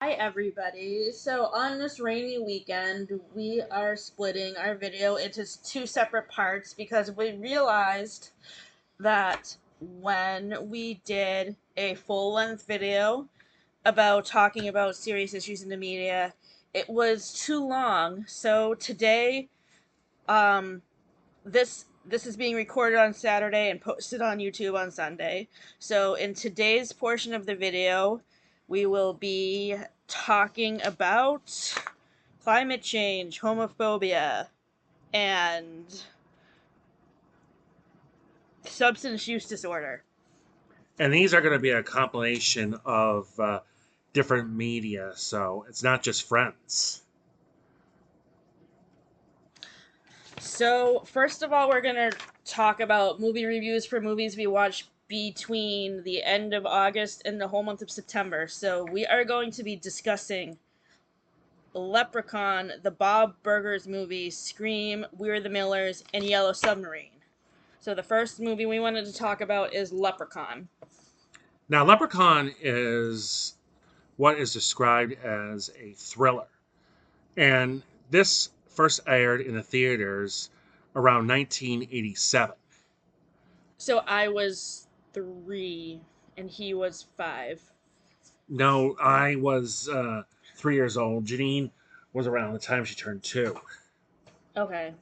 Hi, everybody. So, on this rainy weekend, we are splitting our video into two separate parts because we realized that when we did a full length video about talking about serious issues in the media, it was too long. So, today, um, this is being recorded on Saturday and posted on YouTube on Sunday. So in today's portion of the video, we will be talking about climate change, homophobia, and substance use disorder. And these are going to be a compilation of different media, so it's not just Friends. So, first of all, we're going to talk about movie reviews for movies we watched between the end of August and the whole month of September. So, we are going to be discussing Leprechaun, the Bob Burgers movie, Scream, We're the Millers, and Yellow Submarine. So the first movie we wanted to talk about is Leprechaun. Now, Leprechaun is what is described as a thriller, and this first aired in the theaters around 1987. So I was 3 and he was 5. No, I was 3 years old. Janine was around the time she turned 2. Okay.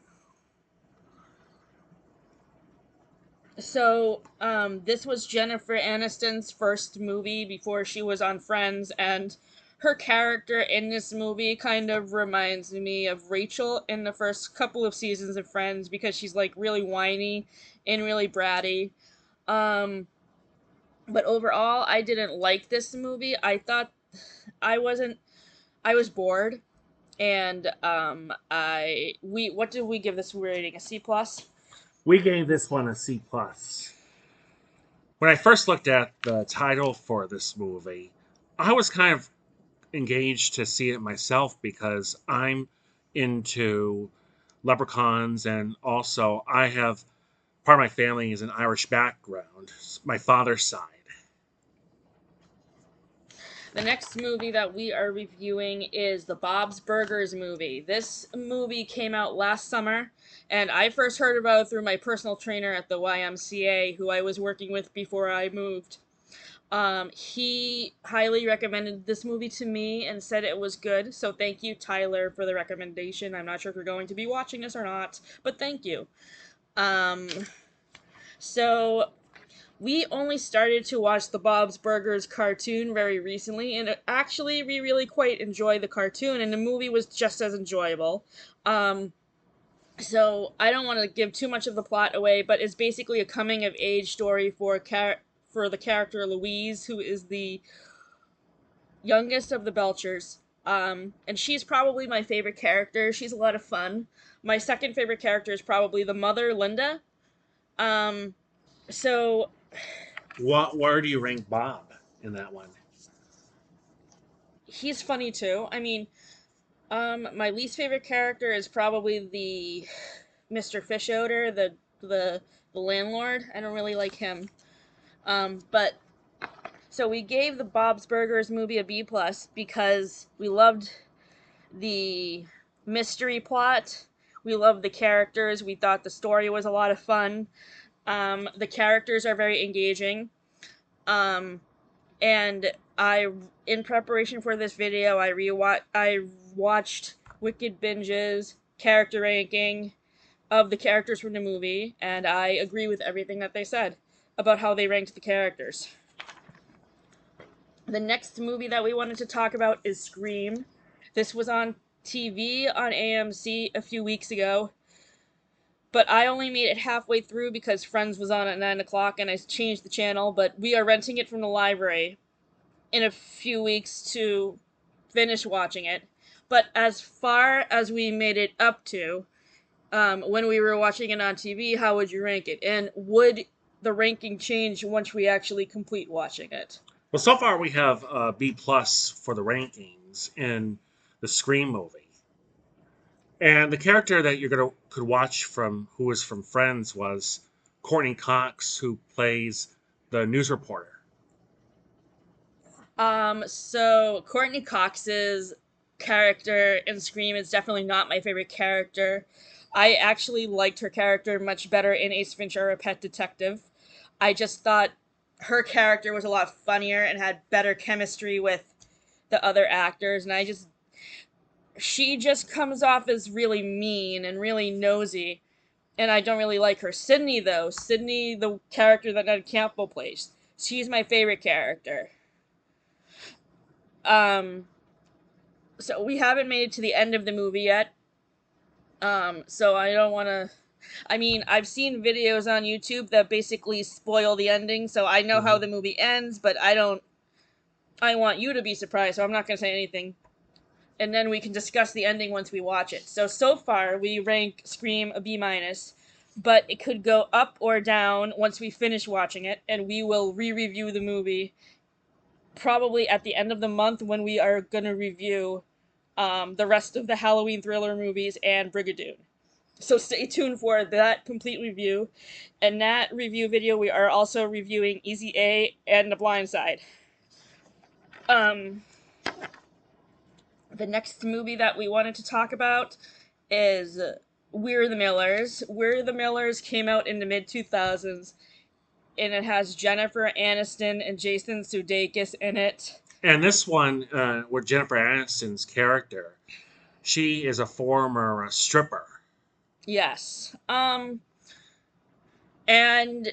So this was Jennifer Aniston's first movie before she was on Friends, and her character in this movie kind of reminds me of Rachel in the first couple of seasons of Friends because she's like really whiny and really bratty. Um, but overall, I didn't like this movie. I thought I wasn't. I was bored, and I we what did we give this rating? A C plus. We gave this one a C plus. When I first looked at the title for this movie, I was kind of engaged to see it myself because I'm into leprechauns, and also I have part of my family is an Irish background, my father's side. The next movie that we are reviewing is the Bob's Burgers movie. This movie came out last summer, and I first heard about it through my personal trainer at the YMCA, who I was working with before I moved. He highly recommended this movie to me and said it was good. So thank you, Tyler, for the recommendation. I'm not sure if you're going to be watching this or not, but thank you. Um, so we only started to watch the Bob's Burgers cartoon very recently, and actually, we really quite enjoy the cartoon, and the movie was just as enjoyable. Um, so I don't want to give too much of the plot away, but it's basically a coming of age story for the character Louise, who is the youngest of the Belchers. And she's probably my favorite character. She's a lot of fun. My second favorite character is probably the mother, Linda. Um, so Where do you rank Bob in that one? he's funny too. I mean, my least favorite character is probably the Mr. Fishoder, the landlord. I don't really like him. But so we gave the Bob's Burgers movie a B plus because we loved the mystery plot. We loved the characters. We thought the story was a lot of fun. The characters are very engaging. Um, and I, in preparation for this video, I watched Wicked Binge's character ranking of the characters from the movie, and I agree with everything that they said about how they ranked the characters. The next movie that we wanted to talk about is Scream. This was on TV on AMC a few weeks ago, but I only made it halfway through because Friends was on at 9 o'clock and I changed the channel, but we are renting it from the library in a few weeks to finish watching it. But as far as we made it up to, when we were watching it on TV, how would you rank it? And would the ranking change once we actually complete watching it? Well, so far we have B plus for the rankings in the Scream movie, and the character that you're gonna could watch from who was from Friends was Courtney Cox, who plays the news reporter. So Courtney Cox's character in Scream is definitely not my favorite character. I actually liked her character much better in Ace Ventura: Pet Detective. I just thought her character was a lot funnier and had better chemistry with the other actors, and she just comes off as really mean and really nosy, and I don't really like her. Sydney, though, Sydney, the character that Ned Campbell plays, she's my favorite character. Um, so we haven't made it to the end of the movie yet. So I don't want to. I mean, I've seen videos on YouTube that basically spoil the ending, so I know how Hmm. the movie ends, but I don't. I want you to be surprised, so I'm not going to say anything. And then we can discuss the ending once we watch it. So far, we rank Scream a B minus, but it could go up or down once we finish watching it, and we will re-review the movie probably at the end of the month when we are going to review the rest of the Halloween thriller movies and Brigadoon. So stay tuned for that complete review. And that review video, we are also reviewing Easy A and The Blind Side. Um, the next movie that we wanted to talk about is We're the Millers. We're the Millers came out in the mid 2000s, and it has Jennifer Aniston and Jason Sudeikis in it. And this one, with Jennifer Aniston's character, she is a former stripper. Yes. And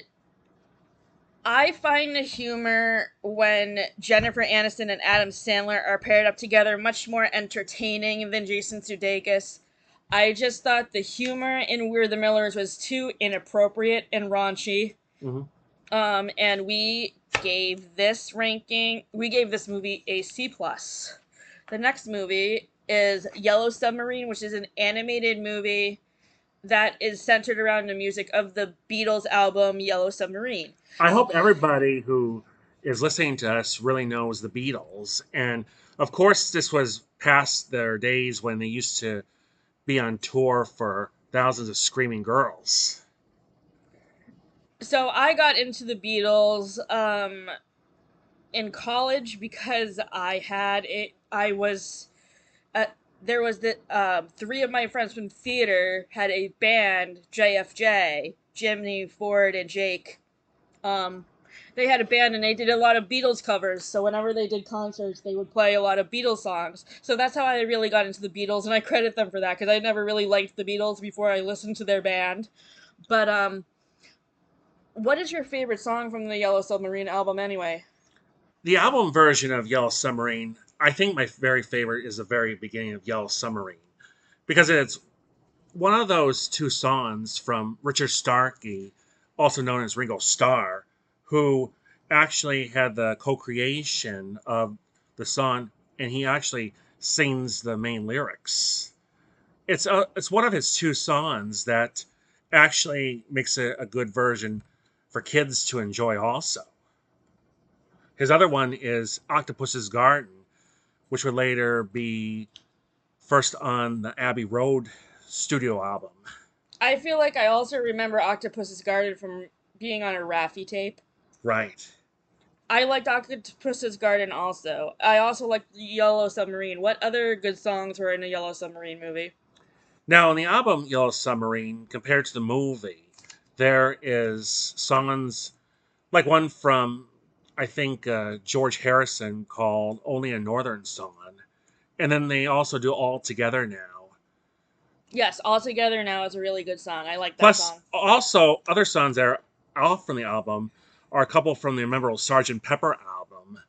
I find the humor when Jennifer Aniston and Adam Sandler are paired up together much more entertaining than Jason Sudeikis. I just thought the humor in We're the Millers was too inappropriate and raunchy. Hmm. And we gave this movie a C plus. The next movie is Yellow Submarine, which is an animated movie that is centered around the music of the Beatles album Yellow Submarine. I hope everybody who is listening to us really knows the Beatles. And of course, this was past their days when they used to be on tour for thousands of screaming girls. So I got into the Beatles in college because I was uh, there was the three of my friends from theater had a band, JFJ, Jimmy, Ford, and Jake. Um, they had a band and they did a lot of Beatles covers. So whenever they did concerts, they would play a lot of Beatles songs. So that's how I really got into the Beatles, and I credit them for that because I never really liked the Beatles before I listened to their band. But what is your favorite song from the Yellow Submarine album anyway? The album version of Yellow Submarine, I think my very favorite is the very beginning of Yellow Submarine because it's one of those two songs from Richard Starkey, also known as Ringo Starr, who actually had the co-creation of the song, and he actually sings the main lyrics. It's one of his two songs that actually makes a good version for kids to enjoy. Also, his other one is Octopus's Garden, which would later be first on the Abbey Road studio album. I feel like I also remember Octopus's Garden from being on a Raffi tape. Right. I liked Octopus's Garden also. I also liked Yellow Submarine. What other good songs were in a Yellow Submarine movie? Now, on the album Yellow Submarine, compared to the movie, there is songs like one from, I think, George Harrison called Only a Northern Song. And then they also do All Together Now. Yes, All Together Now is a really good song. I like that Plus, song. also, other songs that are off from the album are a couple from the memorable Sgt. Pepper album.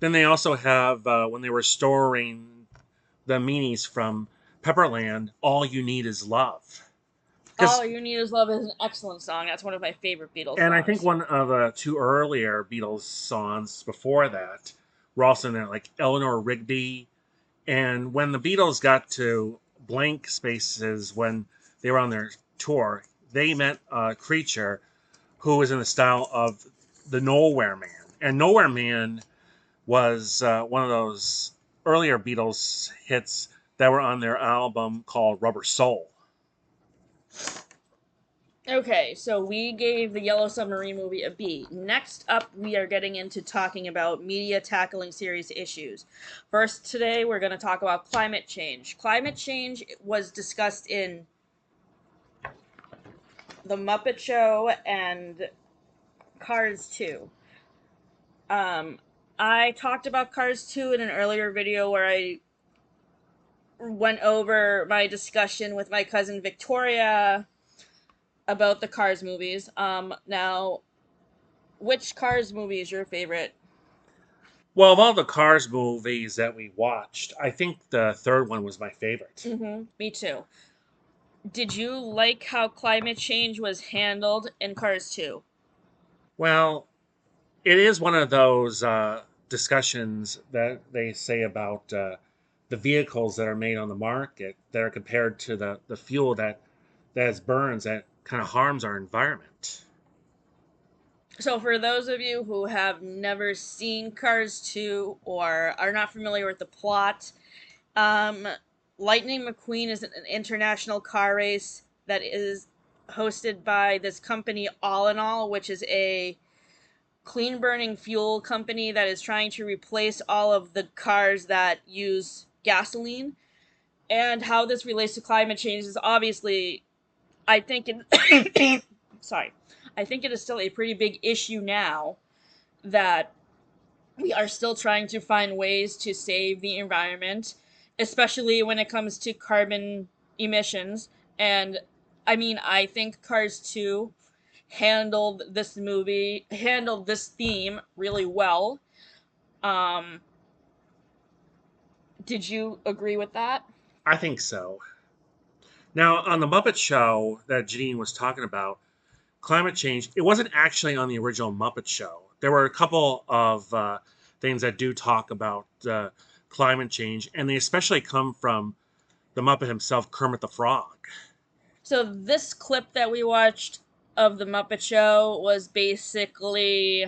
Then they also have, when they were restoring the meanies from Pepperland, All You Need Is Love. Because All You Need Is Love is an excellent song. That's one of my favorite Beatles And I think songs. one of the two earlier Beatles songs before that were also in there, like Eleanor Rigby. And when the Beatles got to blank spaces when they were on their tour, they met a creature who was in the style of the Nowhere Man. And Nowhere Man was one of those earlier Beatles hits that were on their album called Rubber Soul. Okay, so we gave the Yellow Submarine movie a B. Next up, we are getting into talking about media tackling serious issues. First, today, we're going to talk about climate change. Climate change was discussed in The Muppet Show and Cars 2. Um, I talked about Cars 2 in an earlier video where I went over my discussion with my cousin Victoria about the Cars movies. Now, which Cars movie is your favorite? Well, of all the Cars movies that we watched, I think the third one was my favorite. Mm-hmm. Me too. Did you like how climate change was handled in Cars 2? Well, it is one of those discussions that they say about the vehicles that are made on the market that are compared to the fuel that is burns that kind of harms our environment. So, for those of you who have never seen Cars 2 or are not familiar with the plot, um, Lightning McQueen is an international car race that is hosted by this company, All in All, which is a clean burning fuel company that is trying to replace all of the cars that use gasoline. And how this relates to climate change is obviously, I think, sorry, I think it is still a pretty big issue now that we are still trying to find ways to save the environment, especially when it comes to carbon emissions. And I mean, I think Cars 2 handled this theme really well. Um, did you agree with that? I think so. Now, on the Muppet Show that Janine was talking about, climate change, it wasn't actually on the original Muppet Show. There were a couple of things that do talk about climate change, and they especially come from the Muppet himself, Kermit the Frog. So this clip that we watched of the Muppet Show was basically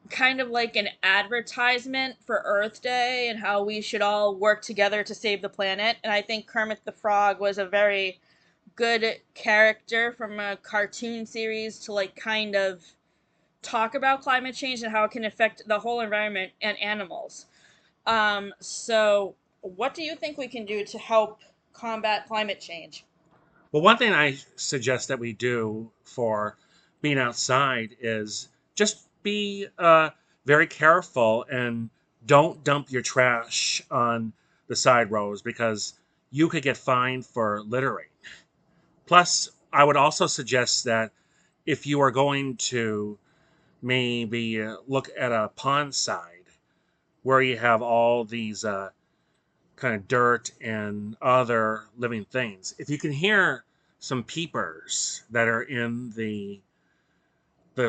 kind of like an advertisement for Earth Day and how we should all work together to save the planet. And I think Kermit the Frog was a very good character from a cartoon series to like kind of talk about climate change and how it can affect the whole environment and animals. So what do you think we can do to help combat climate change? Well, one thing I suggest that we do for being outside is just be very careful and don't dump your trash on the side roads because you could get fined for littering. Plus, I would also suggest that if you are going to maybe look at a pond side where you have all these kind of dirt and other living things. If you can hear some peepers that are in the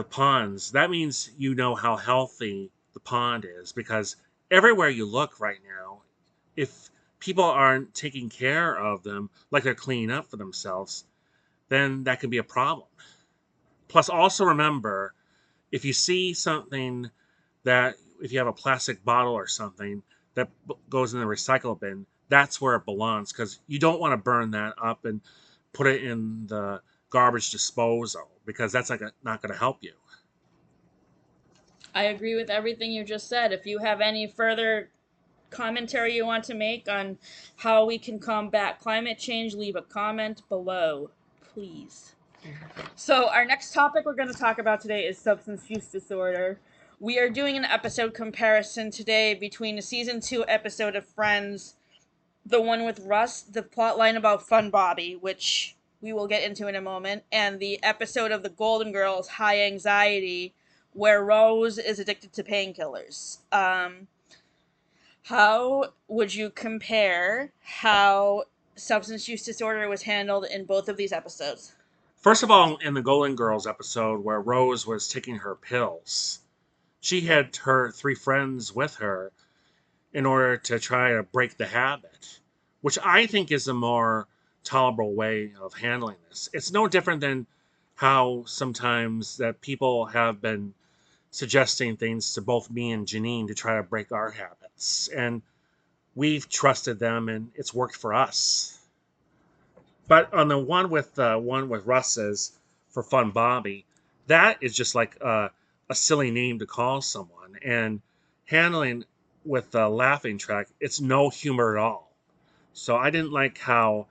ponds, that means you know how healthy the pond is because everywhere you look right now, if people aren't taking care of them like they're cleaning up for themselves, then that can be a problem. Plus, also remember if you see something that if you have a plastic bottle or something that goes in the recycle bin, that's where it belongs because you don't want to burn that up and put it in the garbage disposal because that's like not going to help you. I agree with everything you just said. If you have any further commentary you want to make on how we can combat climate change, leave a comment below, please. So, our next topic we're going to talk about today is substance use disorder. We are doing an episode comparison today between the season 2 episode of Friends, the one with Russ, the plotline about Fun Bobby, which we will get into in a moment, and the episode of The Golden Girls, High Anxiety, where Rose is addicted to painkillers. How would you compare how substance use disorder was handled in both of these episodes? First of all, in the Golden Girls episode where Rose was taking her pills, she had her three friends with her in order to try to break the habit, which I think is a more tolerable way of handling this. It's no different than how sometimes that people have been suggesting things to both me and Janine to try to break our habits. And we've trusted them and it's worked for us. But on the one with Russ's for Fun Bobby, that is just like a silly name to call someone. And handling with the laughing track, it's no humor at all. So I didn't like how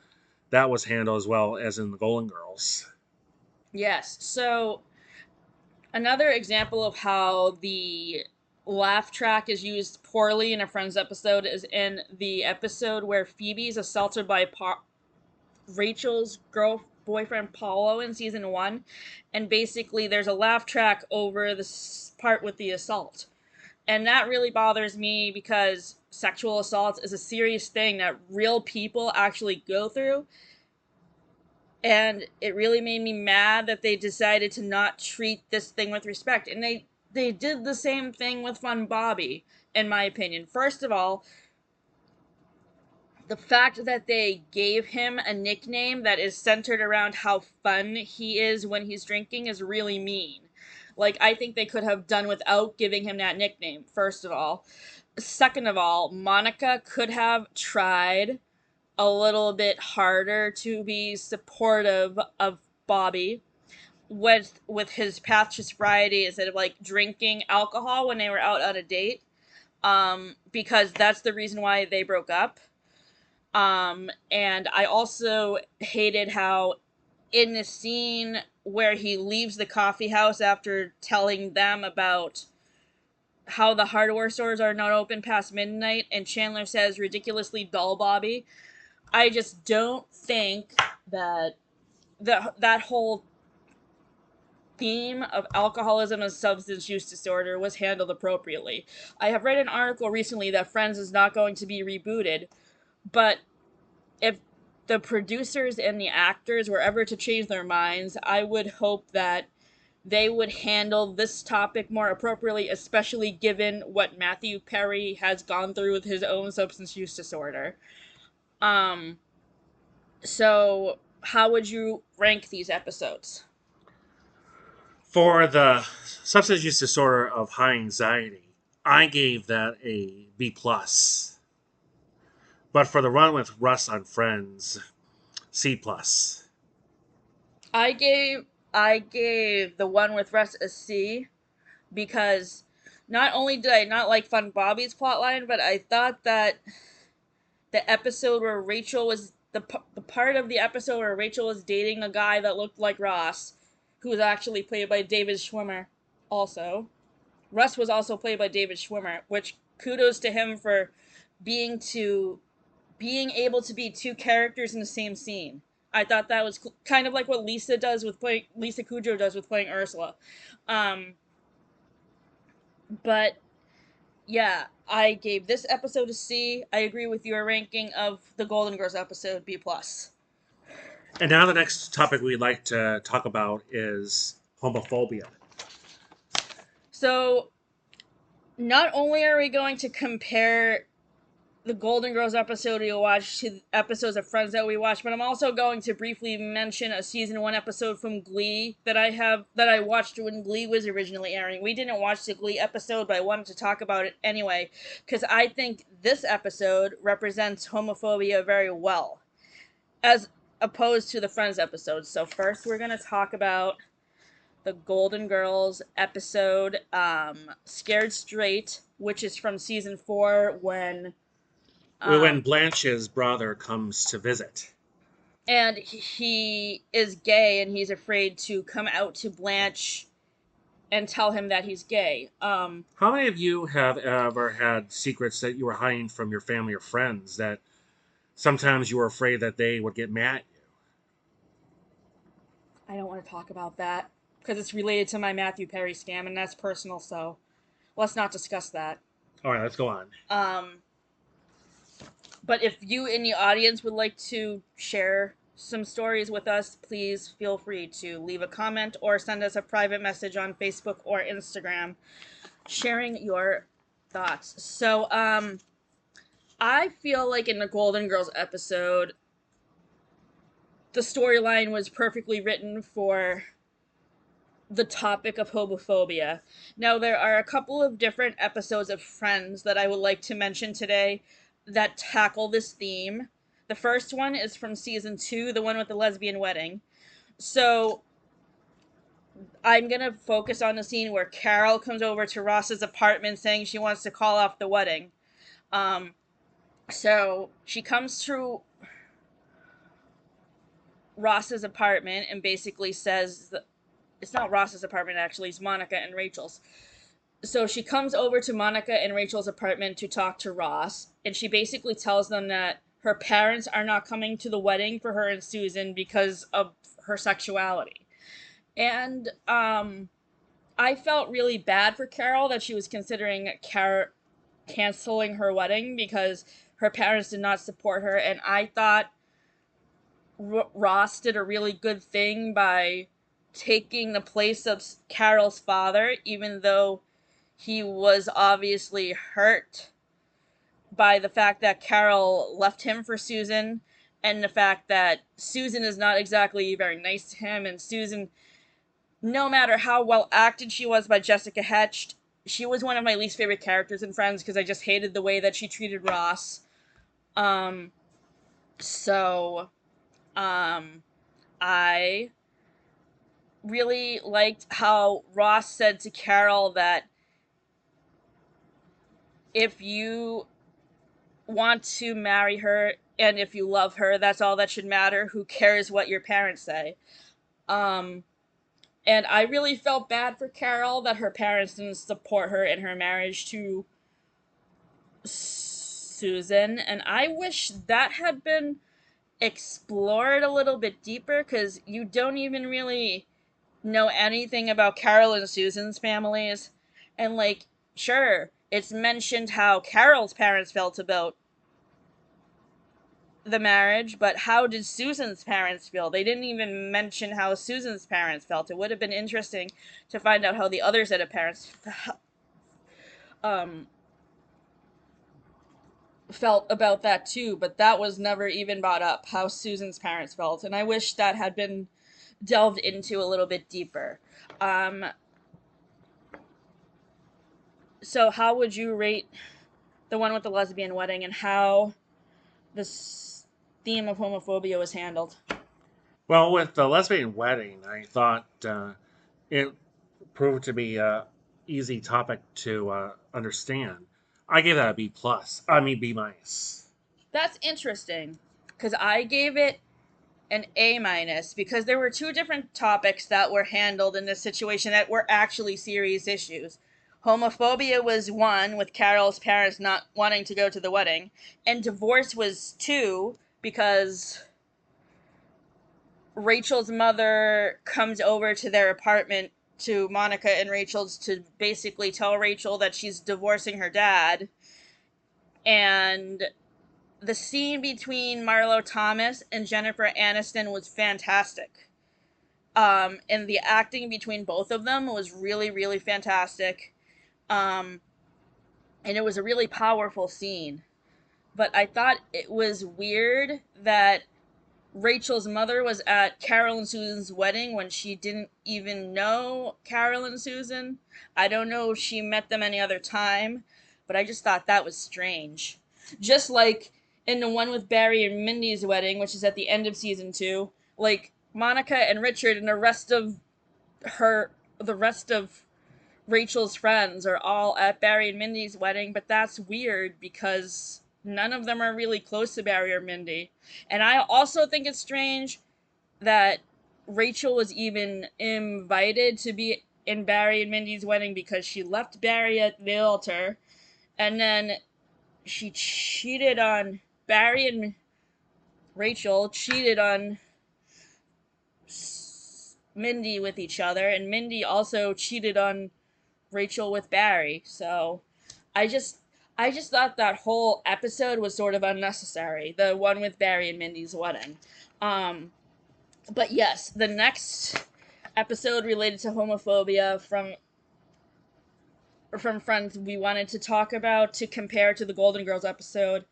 that was handled as well as in the Golden Girls. Yes. So another example of how the laugh track is used poorly in a Friends episode is in the episode where Phoebe's assaulted by Rachel's boyfriend Paulo in season 1, and basically there's a laugh track over the part with the assault. And that really bothers me because sexual assault is a serious thing that real people actually go through, and it really made me mad that they decided to not treat this thing with respect. And they did the same thing with Fun Bobby, in my opinion. First of all, the fact that they gave him a nickname that is centered around how fun he is when he's drinking is really mean. Like, I think they could have done without giving him that nickname, first of all. Second of all, Monica could have tried a little bit harder to be supportive of Bobby with his path to sobriety instead of like drinking alcohol when they were out on a date. Because that's the reason why they broke up. And I also hated how in the scene where he leaves the coffee house after telling them about how the hardware stores are not open past midnight, and Chandler says ridiculously dull Bobby. I just don't think that that whole theme of alcoholism and substance use disorder was handled appropriately. I have read an article recently that Friends is not going to be rebooted, but if the producers and the actors were ever to change their minds, I would hope that they would handle this topic more appropriately, especially given what Matthew Perry has gone through with his own substance use disorder. Um, so how would you rank these episodes? For the substance use disorder of high anxiety, I gave that a B plus. But for the run with Russ on Friends, C plus. I gave I gave the one with Russ a C because not only did I not like Fun Bobby's plotline, but I thought that the episode where Rachel was the part of the episode where Rachel was dating a guy that looked like Ross, who was actually played by David Schwimmer. Also, Russ was also played by David Schwimmer, which kudos to him for being to being able to be two characters in the same scene. I thought that was kind of like what Lisa Kudrow does with playing Ursula. Um, but yeah, I gave this episode a C. I agree with your ranking of the Golden Girls episode B plus. And now the next topic we'd like to talk about is homophobia. So not only are we going to compare the Golden Girls episode we watched to episodes of Friends that we watched, but I'm also going to briefly mention a season 1 episode from Glee that I watched when Glee was originally airing. We didn't watch the Glee episode, but I wanted to talk about it anyway because I think this episode represents homophobia very well, as opposed to the Friends episodes. So first, we're gonna talk about the Golden Girls episode, "Scared Straight," which is from season 4 When um, Blanche's brother comes to visit. and he is gay and he's afraid to come out to Blanche and tell him that he's gay. How many of you have ever had secrets that you were hiding from your family or friends that sometimes you were afraid that they would get mad at you? I don't want to talk about that because it's related to my Matthew Perry scam and that's personal, so let's not discuss that. All right, let's go on. Um, but if you in the audience would like to share some stories with us, please feel free to leave a comment or send us a private message on Facebook or Instagram sharing your thoughts. So, I feel like in the Golden Girls episode, the storyline was perfectly written for the topic of homophobia. Now, there are a couple of different episodes of Friends that I would like to mention today that tackle this theme. The first one is from season 2, the one with the lesbian wedding. So I'm gonna focus on the scene where Carol comes over to Ross's apartment saying she wants to call off the wedding. Um, so she comes to Ross's apartment and basically says it's not Ross's apartment actually, it's Monica and Rachel's. So she comes over to Monica and Rachel's apartment to talk to Ross, and she basically tells them that her parents are not coming to the wedding for her and Susan because of her sexuality. And I felt really bad for Carol that she was considering canceling her wedding because her parents did not support her, and I thought Ross did a really good thing by taking the place of Carol's father, even though he was obviously hurt by the fact that Carol left him for Susan, and the fact that Susan is not exactly very nice to him, and Susan, no matter how well acted she was by Jessica Hetch, she was one of my least favorite characters in Friends because I just hated the way that she treated Ross. Um, so, um, I really liked how Ross said to Carol that if you want to marry her and if you love her, that's all that should matter. Who cares what your parents say? Um, and I really felt bad for Carol that her parents didn't support her in her marriage to Susan, and I wish that had been explored a little bit deeper because you don't even really know anything about Carol and Susan's families. And, like, sure, it's mentioned how Carol's parents felt about the marriage, but how did Susan's parents feel? They didn't even mention how Susan's parents felt. It would have been interesting to find out how the other set of parents um, felt about that too, but that was never even brought up, how Susan's parents felt. And I wish that had been delved into a little bit deeper. Um, so, how would you rate the one with the lesbian wedding and how this theme of homophobia was handled? Well, with the lesbian wedding, I thought it proved to be a easy topic to understand. I gave that a B plus. I mean B minus. That's interesting because I gave it an A minus because there were two different topics that were handled in this situation that were actually serious issues. Homophobia was one, with Carol's parents not wanting to go to the wedding, and divorce was two because Rachel's mother comes over to their apartment to Monica and Rachel's to basically tell Rachel that she's divorcing her dad. And the scene between Marlo Thomas and Jennifer Aniston was fantastic. And the acting between both of them was really, really fantastic. Um, and it was a really powerful scene. But I thought it was weird that Rachel's mother was at Carol and Susan's wedding when she didn't even know Carol and Susan. I don't know if she met them any other time, but I just thought that was strange. Just like in the one with Barry and Mindy's wedding, which is at the end of season 2, like Monica and Richard and the rest of Rachel's friends are all at Barry and Mindy's wedding, but that's weird because none of them are really close to Barry or Mindy. And I also think it's strange that Rachel was even invited to be in Barry and Mindy's wedding because she left Barry at the altar and then she cheated on Barry and Rachel cheated on Mindy with each other, and Mindy also cheated on Rachel with Barry. So I just I just thought that whole episode was sort of unnecessary. The one with Barry and Mindy's wedding. Um but yes, the next episode related to homophobia from Friends we wanted to talk about to compare to the Golden Girls episode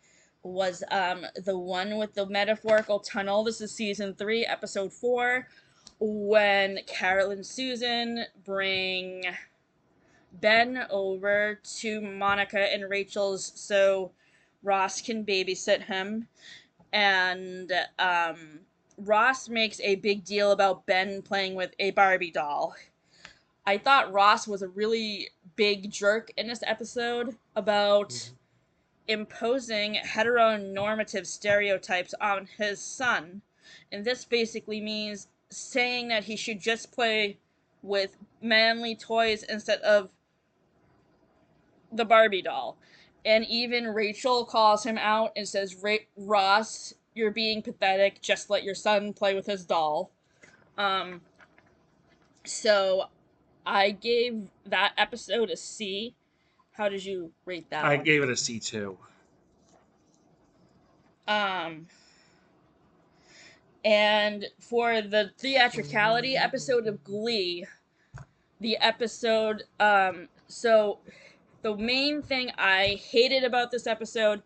was the one with the metaphorical tunnel. This is season 3, episode 4, when Carol and Susan bring Ben over to Monica and Rachel's so Ross can babysit him. and Ross makes a big deal about Ben playing with a Barbie doll. I thought Ross was a really big jerk in this episode about Mhm. imposing heteronormative stereotypes on his son. And this basically means saying that he should just play with manly toys instead of the Barbie doll. And even Rachel calls him out and says, Ross, you're being pathetic. Just let your son play with his doll. Um, so I gave that episode a C. How did you rate that I one? gave it a C too. Um, and for the theatricality episode of Glee, the episode, so the main thing I hated about this episode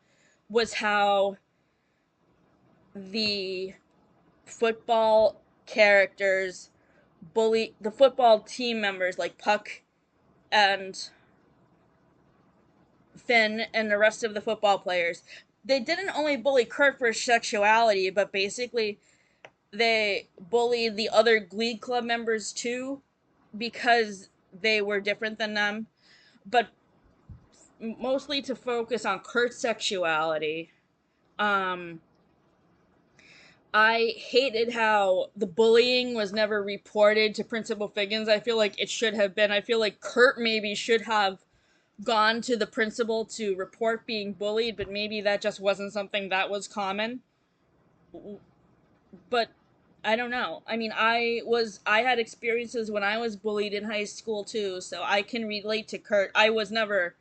was how the football characters bully the football team members like Puck and Finn and the rest of the football players. They didn't only bully Kurt for his sexuality, but basically they bullied the other Glee Club members too because they were different than them. But mostly to focus on Kurt's sexuality. Um, I hated how the bullying was never reported to Principal Figgins. I feel like it should have been. I feel like Kurt maybe should have gone to the principal to report being bullied, but maybe that just wasn't something that was common. But I don't know. I mean, I had experiences when I was bullied in high school too, so I can relate to Kurt. I was never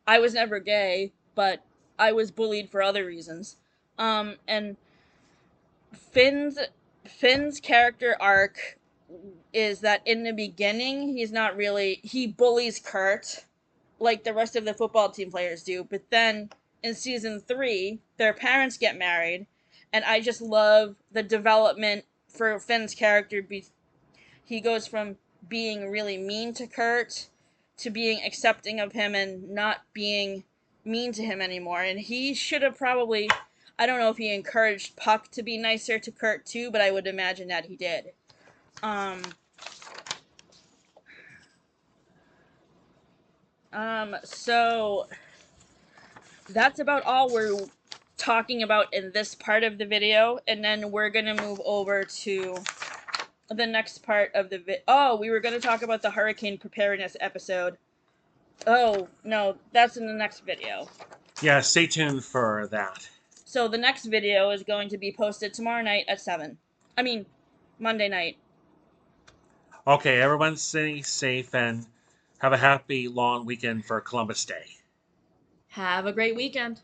gay, but I was bullied for other reasons. And Finn's Finn's character arc is that in the beginning he bullies Kurt like the rest of the football team players do, but then in season 3 their parents get married, and I just love the development for Finn's character. He goes from being really mean to Kurt to being accepting of him and not being mean to him anymore. And he should have probably, I don't know if he encouraged Puck to be nicer to Kurt too, but I would imagine that he did. Um, so that's about all we're talking about in this part of the video, and then we're gonna move over to the next part of the we were gonna talk about the hurricane preparedness episode. Oh, no, that's in the next video. Yeah, stay tuned for that. So the next video is going to be posted tomorrow night at 7. I mean, Monday night. Okay, everyone stay safe and have a happy long weekend for Columbus Day. Have a great weekend.